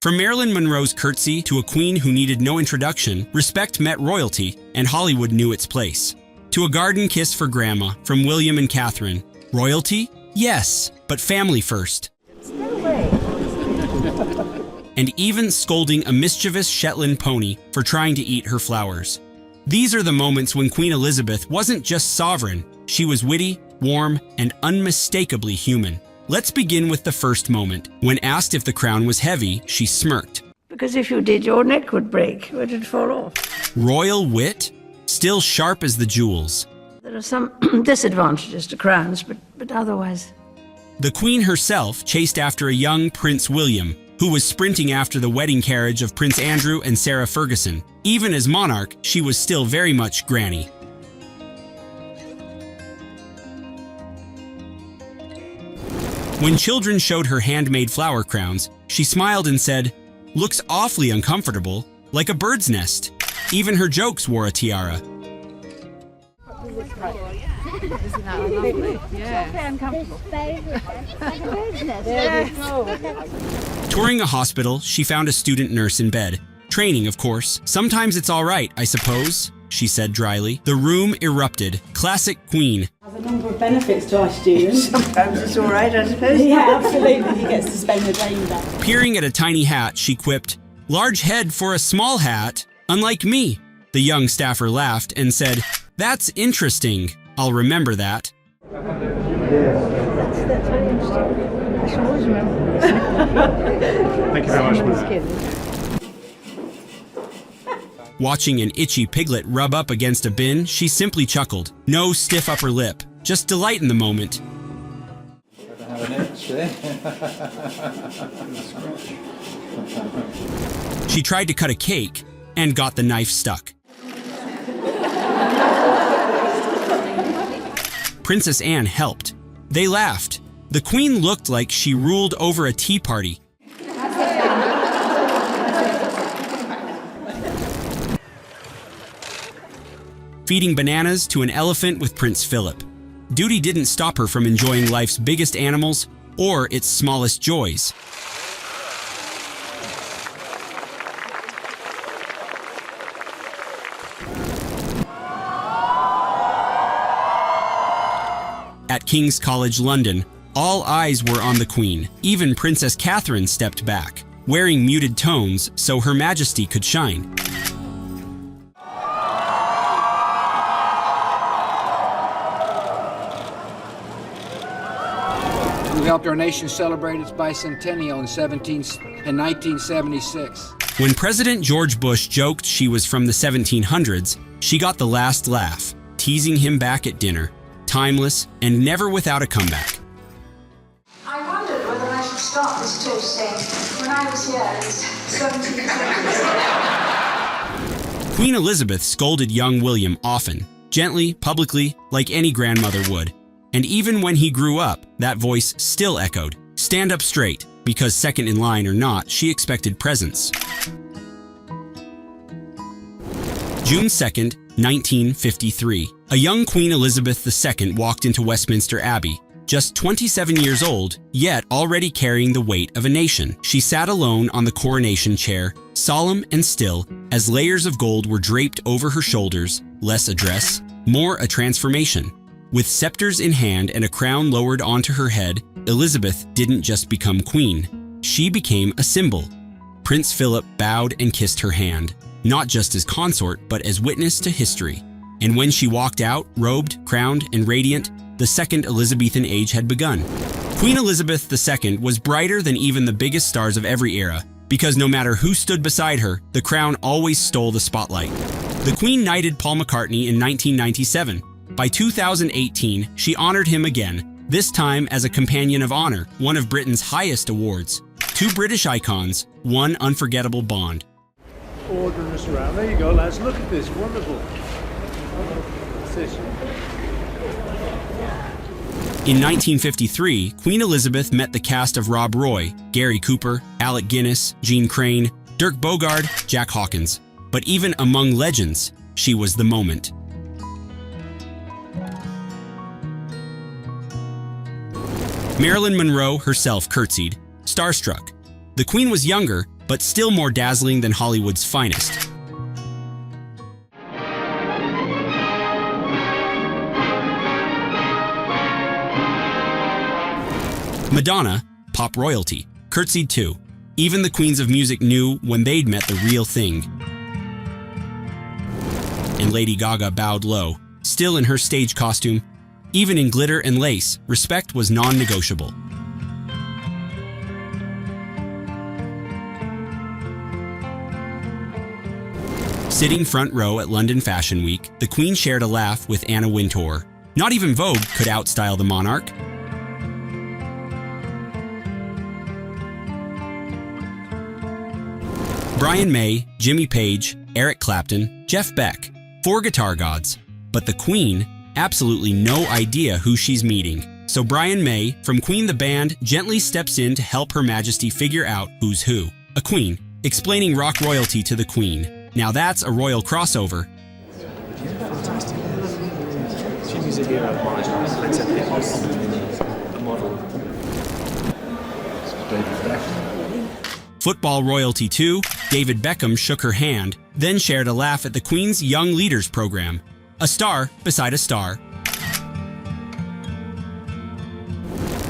From Marilyn Monroe's curtsy to a queen who needed no introduction, respect met royalty, and Hollywood knew its place. To a garden kiss for Grandma from William and Catherine. Royalty? Yes, but family first. And even scolding a mischievous Shetland pony for trying to eat her flowers. These are the moments when Queen Elizabeth wasn't just sovereign, she was witty, warm, and unmistakably human. Let's begin with the first moment. When asked if the crown was heavy, she smirked. Because if you did, your neck would break, or it'd fall off. Royal wit? Still sharp as the jewels. There are some disadvantages to crowns, but otherwise. The Queen herself chased after a young Prince William, who was sprinting after the wedding carriage of Prince Andrew and Sarah Ferguson. Even as monarch, she was still very much Granny. When children showed her handmade flower crowns, she smiled and said, "Looks awfully uncomfortable, like a bird's nest." Even her jokes wore a tiara. Isn't that lovely? Yeah. Very uncomfortable. Like a bird's nest. Touring a hospital, she found a student nurse in bed. Training, of course. "Sometimes it's all right, I suppose," she said dryly. The room erupted. Classic Queen. There's a number of benefits to our students. Sometimes it's all right, I suppose. Yeah, absolutely. He gets to spend the day with us. Peering at a tiny hat, she quipped, "Large head for a small hat, unlike me." The young staffer laughed and said, "That's interesting. I'll remember that." That's very interesting. I shall always remember. Thank you very much for that. Watching an itchy piglet rub up against a bin, she simply chuckled. No stiff upper lip, just delight in the moment. She tried to cut a cake and got the knife stuck. Princess Anne helped. They laughed. The Queen looked like she ruled over a tea party. Feeding bananas to an elephant with Prince Philip. Duty didn't stop her from enjoying life's biggest animals or its smallest joys. At King's College London, all eyes were on the Queen. Even Princess Catherine stepped back, wearing muted tones so Her Majesty could shine. We helped our nation celebrate its bicentennial in 1976. When President George Bush joked she was from the 1700s, she got the last laugh, teasing him back at dinner. Timeless and never without a comeback. I wondered whether I should start this toast saying, when I was here in the 1700s. Queen Elizabeth scolded young William often, gently, publicly, like any grandmother would. And even when he grew up, that voice still echoed. Stand up straight, because second in line or not, she expected presents. June 2nd, 1953. A young Queen Elizabeth II walked into Westminster Abbey, just 27 years old, yet already carrying the weight of a nation. She sat alone on the coronation chair, solemn and still, as layers of gold were draped over her shoulders, less a dress, more a transformation. With scepters in hand and a crown lowered onto her head, Elizabeth didn't just become queen. She became a symbol. Prince Philip bowed and kissed her hand, not just as consort, but as witness to history. And when she walked out, robed, crowned, and radiant, the second Elizabethan age had begun. Queen Elizabeth II was brighter than even the biggest stars of every era, because no matter who stood beside her, the crown always stole the spotlight. The Queen knighted Paul McCartney in 1997. By 2018, she honored him again, this time as a Companion of Honor, one of Britain's highest awards. Two British icons, one unforgettable bond. Ordering us around. There you go, lads. Look at this. Wonderful. What's this? In 1953, Queen Elizabeth met the cast of Rob Roy, Gary Cooper, Alec Guinness, Gene Crane, Dirk Bogarde, Jack Hawkins. But even among legends, she was the moment. Marilyn Monroe herself curtsied, starstruck. The Queen was younger, but still more dazzling than Hollywood's finest. Madonna, pop royalty, curtsied too. Even the queens of music knew when they'd met the real thing. And Lady Gaga bowed low, still in her stage costume. Even in glitter and lace, respect was non-negotiable. Sitting front row at London Fashion Week, the Queen shared a laugh with Anna Wintour. Not even Vogue could outstyle the monarch. Brian May, Jimmy Page, Eric Clapton, Jeff Beck, 4 guitar gods. But the Queen, absolutely no idea who she's meeting. So Brian May, from Queen the Band, gently steps in to help Her Majesty figure out who's who. A queen, explaining rock royalty to the Queen. Now that's a royal crossover. She's a hero of mine. Let's have a model. Football royalty too, David Beckham shook her hand, then shared a laugh at the Queen's Young Leaders program. A star beside a star.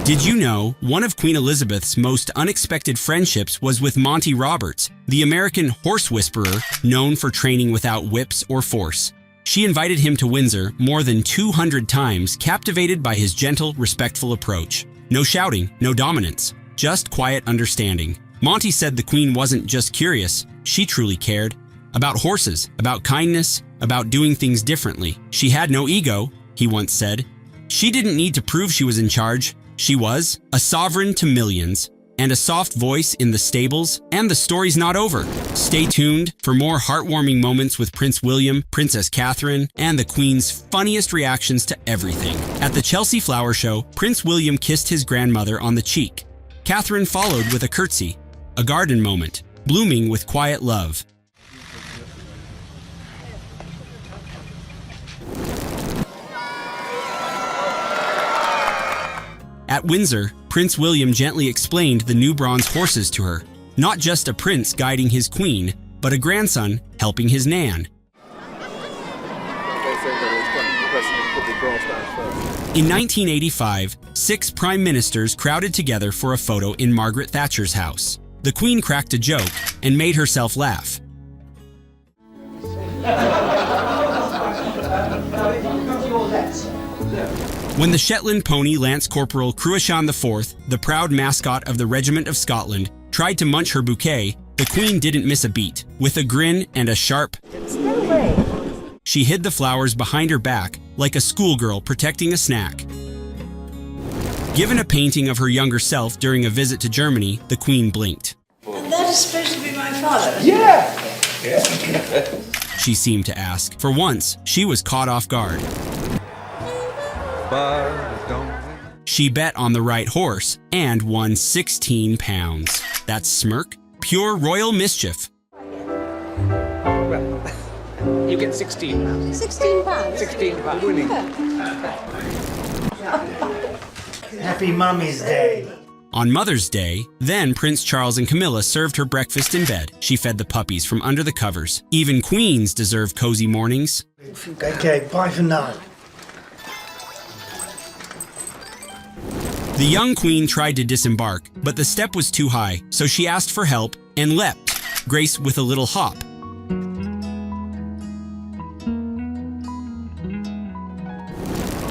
Did you know one of Queen Elizabeth's most unexpected friendships was with Monty Roberts, the American horse whisperer known for training without whips or force? She invited him to Windsor more than 200 times, captivated by his gentle, respectful approach. No shouting, no dominance, just quiet understanding. Monty said the Queen wasn't just curious, she truly cared. About horses, about kindness, about doing things differently. She had no ego, he once said. She didn't need to prove she was in charge. She was a sovereign to millions, and a soft voice in the stables, and the story's not over. Stay tuned for more heartwarming moments with Prince William, Princess Catherine, and the Queen's funniest reactions to everything. At the Chelsea Flower Show, Prince William kissed his grandmother on the cheek. Catherine followed with a curtsy, a garden moment, blooming with quiet love. At Windsor, Prince William gently explained the new bronze horses to her. Not just a prince guiding his queen, but a grandson helping his nan. In 1985, 6 prime ministers crowded together for a photo in Margaret Thatcher's house. The Queen cracked a joke and made herself laugh. When the Shetland pony Lance Corporal Cruachan IV, the proud mascot of the Regiment of Scotland, tried to munch her bouquet, the Queen didn't miss a beat. With a grin and a sharp, she hid the flowers behind her back like a schoolgirl protecting a snack. Given a painting of her younger self during a visit to Germany, the Queen blinked. And that is supposed to be my father? Yeah! She seemed to ask. For once, she was caught off guard. She bet on the right horse and won 16 pounds. That's smirk, pure royal mischief. Well, you get 16 pounds. 16 pounds. 16 pounds. Winning. Happy Mummy's Day. On Mother's Day, then Prince Charles and Camilla served her breakfast in bed. She fed the puppies from under the covers. Even queens deserve cozy mornings. Okay, bye for now. The young queen tried to disembark, but the step was too high, so she asked for help and leapt, Grace with a little hop.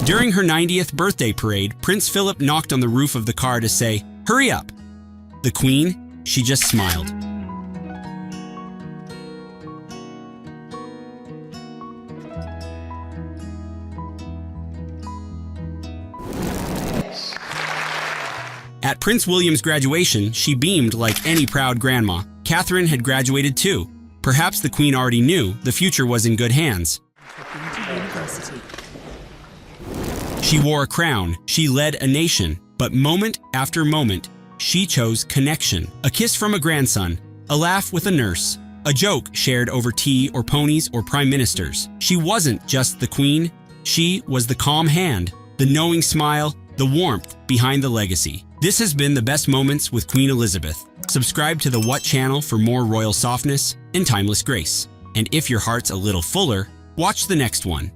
During her 90th birthday parade, Prince Philip knocked on the roof of the car to say, "Hurry up." The Queen, she just smiled. At Prince William's graduation, she beamed like any proud grandma. Catherine had graduated too. Perhaps the Queen already knew the future was in good hands. She wore a crown, she led a nation, but moment after moment, she chose connection. A kiss from a grandson, a laugh with a nurse, a joke shared over tea or ponies or prime ministers. She wasn't just the Queen, she was the calm hand, the knowing smile, the warmth behind the legacy. This has been the best moments with Queen Elizabeth. Subscribe to the WHAAAT Channel for more royal softness and timeless grace. And if your heart's a little fuller, watch the next one.